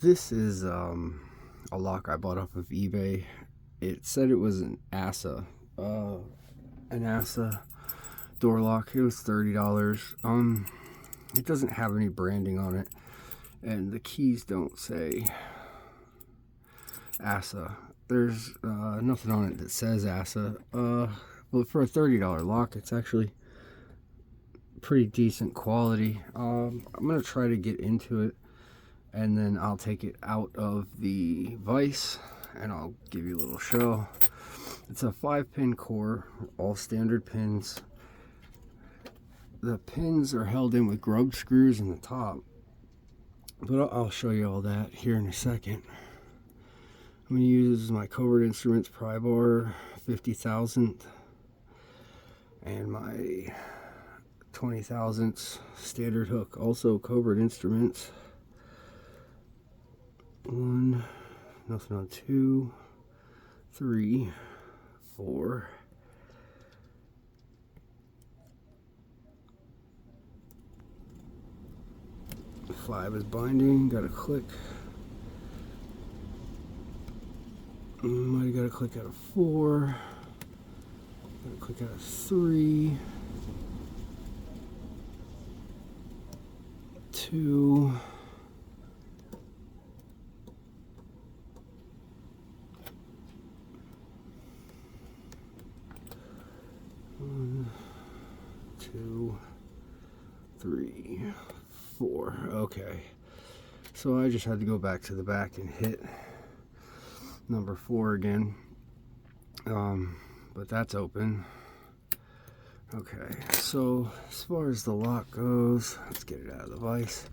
This is a lock I bought off of eBay. It said it was an assa door lock. It was $30. It doesn't have any branding on it, and the keys don't say assa. There's nothing on it that says assa. But for a $30 lock, it's actually pretty decent quality. I'm gonna try to get into it, and then I'll take it out of the vise and I'll give you a little show. It's a 5-pin core, all standard pins. The pins are held in with grub screws in the top, but I'll show you all that here in a second. I'm going to use my Covert Instruments pry bar 50,000th and my 20,000th standard hook, also Covert Instruments. One, nothing on 2, 3, 4. 5 is binding, got a click. Might have got a click out of 4. Got a click out of 3. 2. 1, 2, 3, 4. Okay, so I just had to go back to the back and hit number 4 again, but that's open. Okay, so as far as the lock goes, let's get it out of the vise.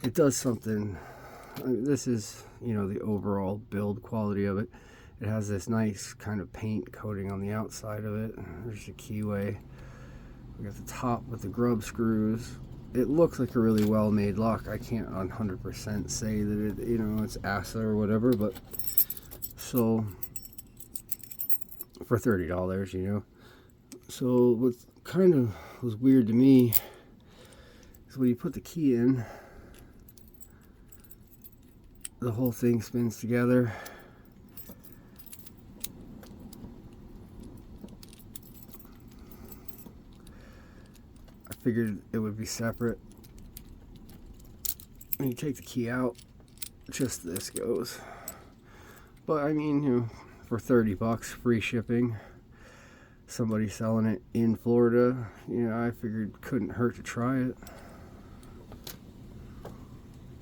It does something. I mean, this is, the overall build quality of it. It has this nice kind of paint coating on the outside of it. There's the keyway. We got the top with the grub screws. It looks like a really well-made lock. I can't 100% say that it, it's assa or whatever, but so for $30, So what kind of was weird to me is when you put the key in, the whole thing spins together. I figured it would be separate. When you take the key out, just this goes. But I mean, for 30 bucks, free shipping, somebody selling it in Florida, I figured couldn't hurt to try it.